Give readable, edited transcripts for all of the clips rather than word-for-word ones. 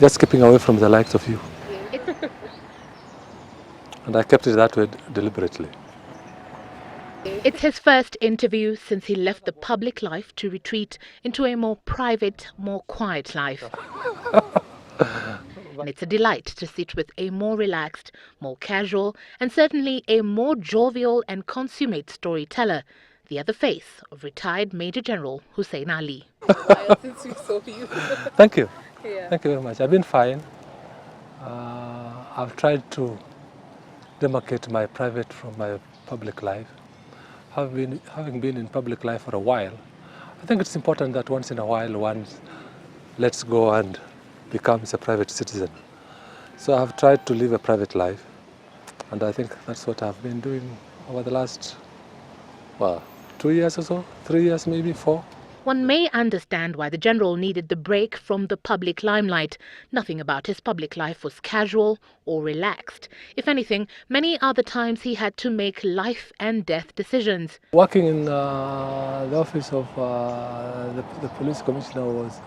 just keeping away from the likes of you. And I kept it that way deliberately. It's his first interview since he left the public life to retreat into a more private, more quiet life. And it's a delight to sit with a more relaxed, more casual, and certainly a more jovial and consummate storyteller, the other face of retired Major General Hussein Ali. Since we saw you. Thank you. Yeah. Thank you very much. I've been fine. I've tried to demarcate my private from my public life. Having been in public life for a while, I think it's important that once in a while one lets go and becomes a private citizen. So I've tried to live a private life, and I think that's what I've been doing over the last, 2 years or so, 3 years maybe, 4. One may understand why the general needed the break from the public limelight. Nothing about his public life was casual or relaxed. If anything, many are the times he had to make life and death decisions. Working in the office of the police commissioner was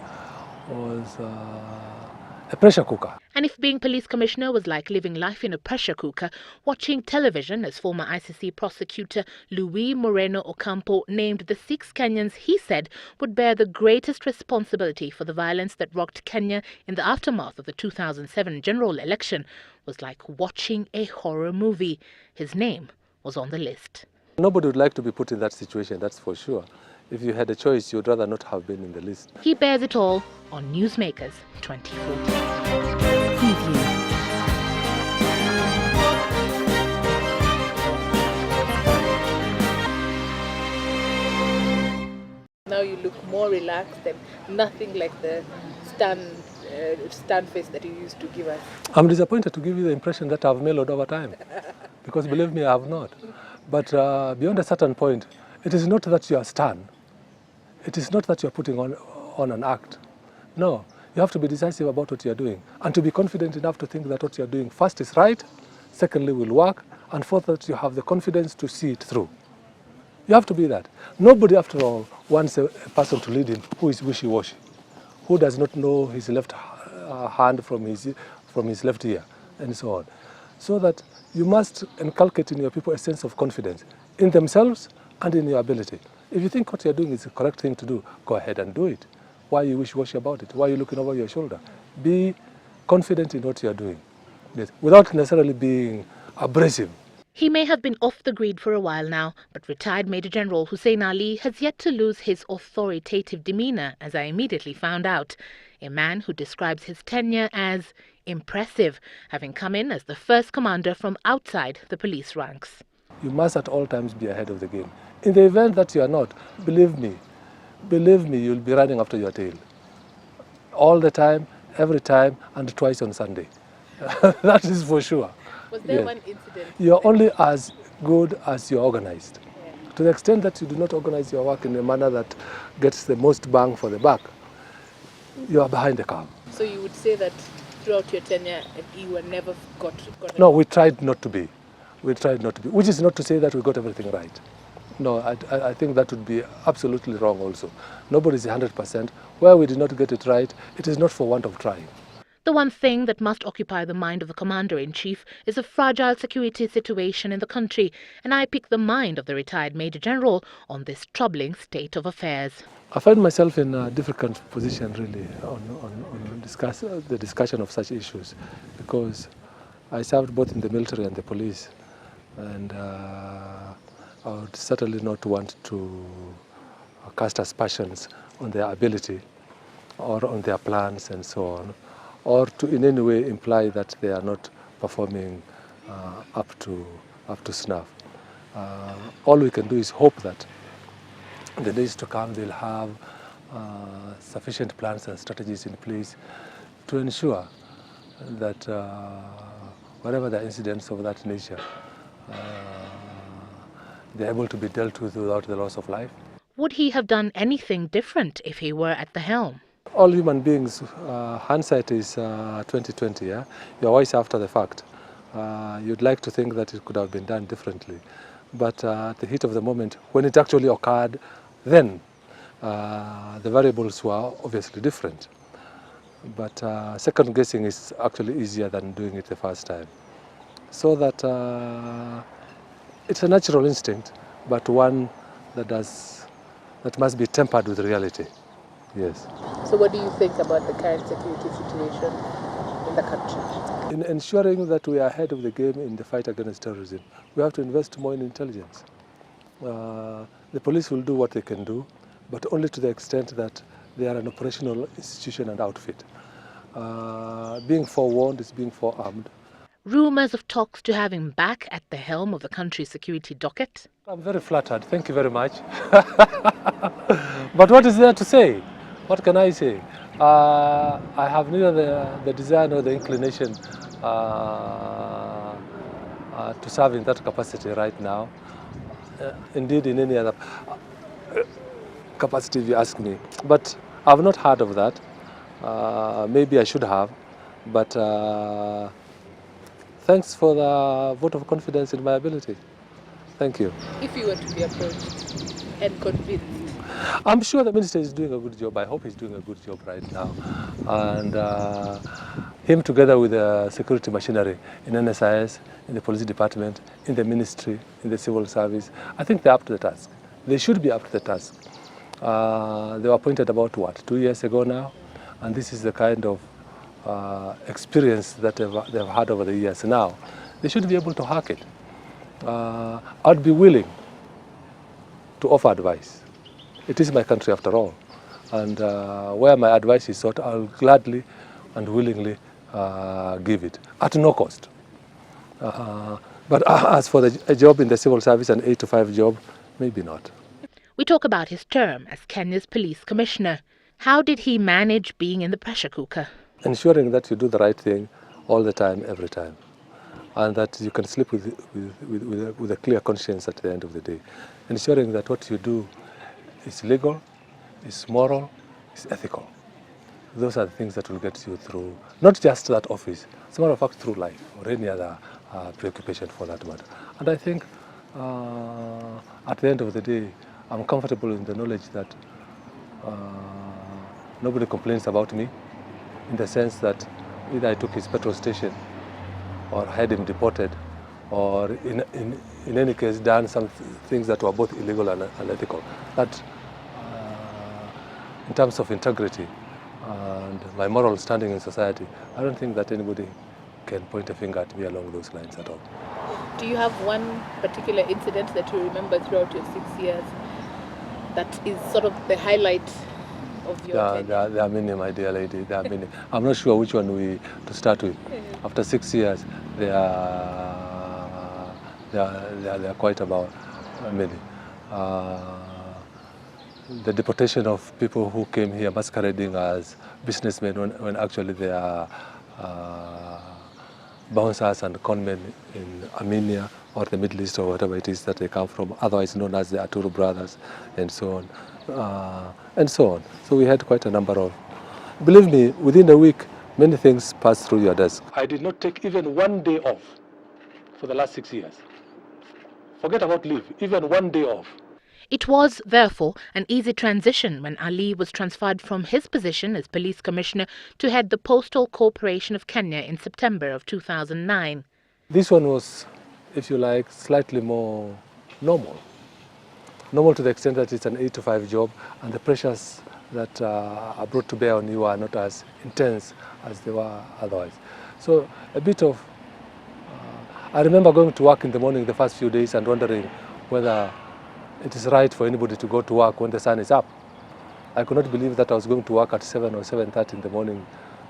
a pressure cooker. And if being police commissioner was like living life in a pressure cooker, watching television as former ICC prosecutor Luis Moreno Ocampo named the 6 Kenyans he said would bear the greatest responsibility for the violence that rocked Kenya in the aftermath of the 2007 general election was like watching a horror movie. His name was on the list. Nobody would like to be put in that situation, that's for sure. If you had a choice, you would rather not have been in the list. He bears it all on Newsmakers 2014. Now you look more relaxed and nothing like the stand face that you used to give us. I'm disappointed to give you the impression that I've mellowed over time, because believe me, I have not. But beyond a certain point, it is not that you are stern. It is not that you are putting on an act. No, you have to be decisive about what you are doing and to be confident enough to think that what you are doing first is right, secondly will work, and fourth that you have the confidence to see it through. You have to be that. Nobody, after all, wants a person to lead him who is wishy-washy, who does not know his left hand from his left ear, and so on. So that you must inculcate in your people a sense of confidence in themselves and in your ability. If you think what you're doing is the correct thing to do, go ahead and do it. Why are you wishy-washy about it? Why are you looking over your shoulder? Be confident in what you're doing, yes, without necessarily being abrasive. He may have been off the grid for a while now, but retired Major General Hussein Ali has yet to lose his authoritative demeanour, as I immediately found out. A man who describes his tenure as impressive, having come in as the first commander from outside the police ranks. You must at all times be ahead of the game. In the event that you are not, believe me, you'll be running after your tail. All the time, every time, and twice on Sunday. That is for sure. Was there one incident? You're only as good as you're organized. Yeah. To the extent that you do not organize your work in a manner that gets the most bang for the buck, you are behind the curve. So you would say that throughout your tenure, you were never got No, we tried not to be. We tried not to be, which is not to say that we got everything right. No, I think that would be absolutely wrong also. Nobody is 100%. Where we did not get it right, it is not for want of trying. The one thing that must occupy the mind of the Commander-in-Chief is a fragile security situation in the country, and I pick the mind of the retired Major General on this troubling state of affairs. I find myself in a difficult position really on the discussion of such issues, because I served both in the military and the police, and I would certainly not want to cast aspersions on their ability or on their plans and so on, or to in any way imply that they are not performing up to snuff. All we can do is hope that in the days to come they'll have sufficient plans and strategies in place to ensure that wherever there are incidents of that nature, they're able to be dealt with without the loss of life. Would he have done anything different if he were at the helm? All human beings, hindsight is 2020, yeah? You're always after the fact. You'd like to think that it could have been done differently. But at the heat of the moment, when it actually occurred, then the variables were obviously different. But second guessing is actually easier than doing it the first time. So that it's a natural instinct, but one that must be tempered with reality. Yes. So what do you think about the current security situation in the country? In ensuring that we are ahead of the game in the fight against terrorism, we have to invest more in intelligence. The police will do what they can do, but only to the extent that they are an operational institution and outfit. Being forewarned is being forearmed. Rumours of talks to have him back at the helm of the country's security docket. I'm very flattered. Thank you very much. But what is there to say? What can I say? I have neither the desire nor the inclination to serve in that capacity right now. Indeed, in any other capacity, if you ask me. But I've not heard of that. Maybe I should have. But thanks for the vote of confidence in my ability. Thank you. If you were to be approached and convinced, I'm sure the minister is doing a good job. I hope he's doing a good job right now. And him together with the security machinery in NSIS, in the police department, in the ministry, in the civil service, I think they're up to the task. They should be up to the task. They were appointed about, 2 years ago now? And this is the kind of experience that they've had over the years now. They should be able to hack it. I'd be willing to offer advice. It is my country after all. And where my advice is sought, I'll gladly and willingly give it at no cost. But as for a job in the civil service, an 8 to 5 job, maybe not. We talk about his term as Kenya's police commissioner. How did he manage being in the pressure cooker? Ensuring that you do the right thing all the time, every time. And that you can sleep with a clear conscience at the end of the day. Ensuring that what you do is legal, is moral, is ethical. Those are the things that will get you through, not just that office, as a matter of fact, through life or any other preoccupation for that matter. And I think at the end of the day, I'm comfortable in the knowledge that nobody complains about me, in the sense that either I took his petrol station or had him deported, or in any case done some things that were both illegal and unethical. That in terms of integrity and my moral standing in society, I don't think that anybody can point a finger at me along those lines at all. do you have one particular incident that you remember throughout your 6 years that is sort of the highlight of your tenure? There are many, my dear lady. There are many. I'm not sure which one to start with. After 6 years, there are quite about many. The deportation of people who came here masquerading as businessmen when actually they are bouncers and conmen in Armenia or the Middle East or whatever it is that they come from, otherwise known as the Aturu brothers, and so on, and so on. So we had quite a number of. Believe me, within a week, many things passed through your desk. I did not take even 1 day off for the last 6 years. Forget about leave, even 1 day off. It was, therefore, an easy transition when Ali was transferred from his position as police commissioner to head the Postal Corporation of Kenya in September of 2009. This one was, if you like, slightly more normal. Normal to the extent that it's an 8 to 5 job, and the pressures that are brought to bear on you are not as intense as they were otherwise. So a bit of, I remember going to work in the morning the first few days and wondering whether it is right for anybody to go to work when the sun is up. I could not believe that I was going to work at 7 or 7:30 in the morning,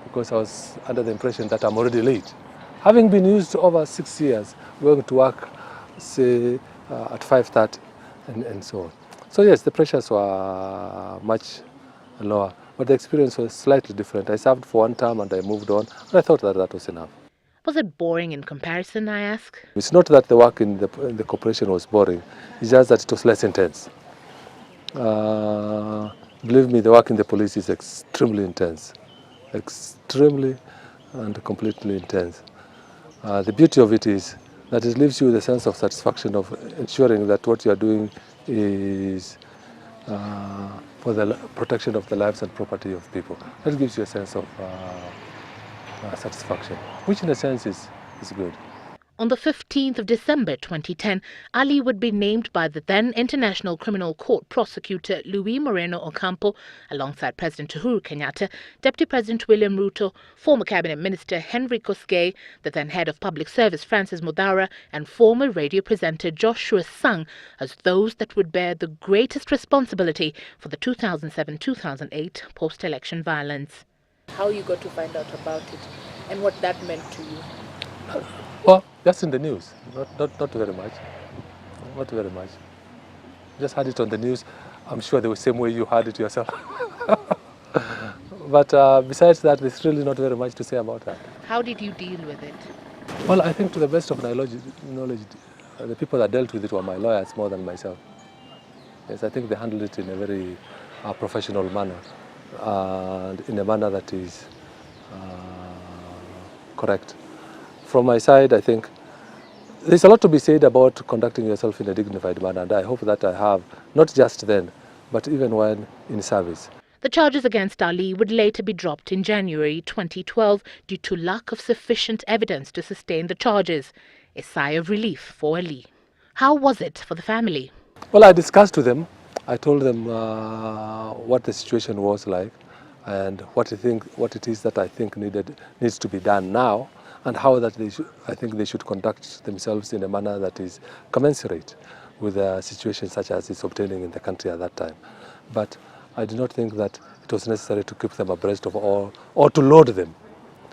because I was under the impression that I'm already late. Having been used over 6 years, going to work, say, at 5:30 and so on. So yes, the pressures were much lower, but the experience was slightly different. I served for 1 term and I moved on, and I thought that that was enough. Was it boring in comparison, I ask? It's not that the work in the corporation was boring, it's just that it was less intense. Believe me, the work in the police is extremely intense. Extremely and completely intense. The beauty of it is that it leaves you with a sense of satisfaction of ensuring that what you are doing is for the protection of the lives and property of people. That gives you a sense of satisfaction, which in a sense is good. On the 15th of December 2010, Ali would be named by the then International Criminal Court prosecutor Luis Moreno Ocampo, alongside President Uhuru Kenyatta, Deputy President William Ruto, former Cabinet Minister Henry Koskei, the then Head of Public Service Francis Mudhara, and former radio presenter Joshua Sang as those that would bear the greatest responsibility for the 2007-2008 post-election violence. How you got to find out about it and what that meant to you? Well, just in the news, not very much. Not very much. Just had it on the news. I'm sure the same way you had it yourself. But besides that, there's really not very much to say about that. How did you deal with it? Well, I think to the best of my knowledge, the people that dealt with it were my lawyers more than myself. Yes, I think they handled it in a very professional manner and in a manner that is correct. From my side, I think there's a lot to be said about conducting yourself in a dignified manner, and I hope that I have, not just then, but even when in service. The charges against Ali would later be dropped in January 2012 due to lack of sufficient evidence to sustain the charges. A sigh of relief for Ali. How was it for the family? Well, I discussed with them. I told them what the situation was like and what it is that I think needs to be done now, and how that I think they should conduct themselves in a manner that is commensurate with a situation such as is obtaining in the country at that time. But I do not think that it was necessary to keep them abreast of all, or to load them,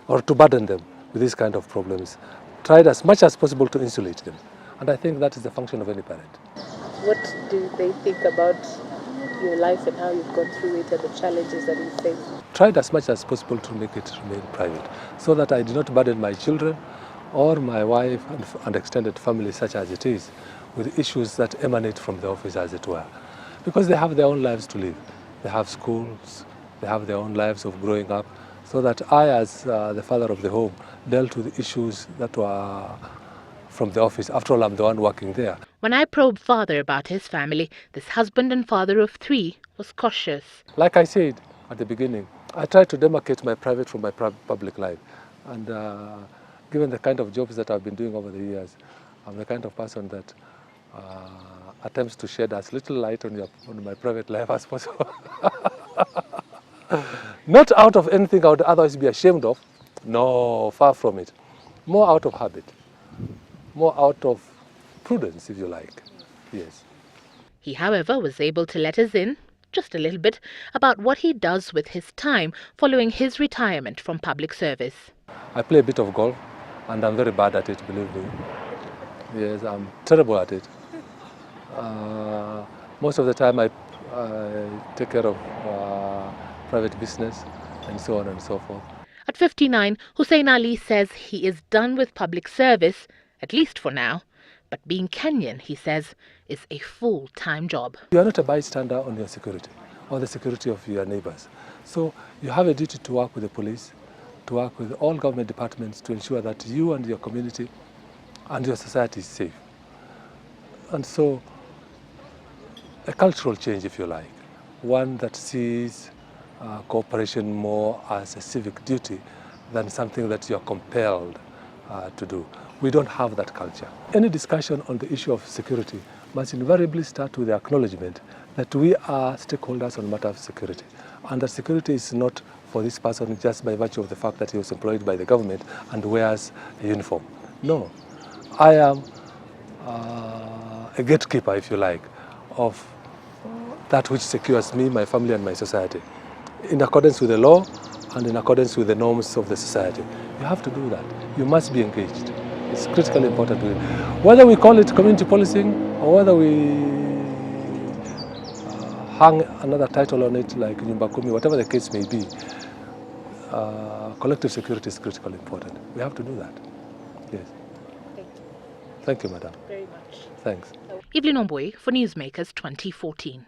or to burden them with these kind of problems. Tried as much as possible to insulate them. And I think that is the function of any parent. What do they think about your life and how you've gone through it and the challenges that you face? Tried as much as possible to make it remain private, so that I do not burden my children or my wife and extended family, such as it is, with issues that emanate from the office, as it were. Because they have their own lives to live. They have schools, they have their own lives of growing up, so that I, as the father of the home, dealt with issues that were from the office. After all, I'm the one working there. When I probed father about his family, this husband and father of three was cautious. Like I said at the beginning, I try to demarcate my private from my public life. And given the kind of jobs that I've been doing over the years, I'm the kind of person that attempts to shed as little light on my private life as possible. Not out of anything I would otherwise be ashamed of. No, far from it. More out of habit. More out of prudence, if you like. Yes. He, however, was able to let us in, just a little bit, about what he does with his time following his retirement from public service. I play a bit of golf, and I'm very bad at it, believe me. Yes, I'm terrible at it. Most of the time I take care of private business and so on and so forth. At 59, Hussein Ali says he is done with public service, at least for now. But being Kenyan, he says, is a full-time job. You are not a bystander on your security or the security of your neighbors. So you have a duty to work with the police, to work with all government departments to ensure that you and your community and your society is safe. And so a cultural change, if you like, one that sees cooperation more as a civic duty than something that you are compelled to do. We don't have that culture. Any discussion on the issue of security must invariably start with the acknowledgement that we are stakeholders on matter of security, and that security is not for this person just by virtue of the fact that he was employed by the government and wears a uniform. No, I am a gatekeeper, if you like, of that which secures me, my family and my society, in accordance with the law and in accordance with the norms of the society. You have to do that. You must be engaged. It's critically important. Whether we call it community policing or whether we hang another title on it like Nyumba Kumi, whatever the case may be, collective security is critically important. We have to do that. Yes. Thank you. Thank you, madam. Very much. Thanks. Evelyn Ombwe for Newsmakers 2014.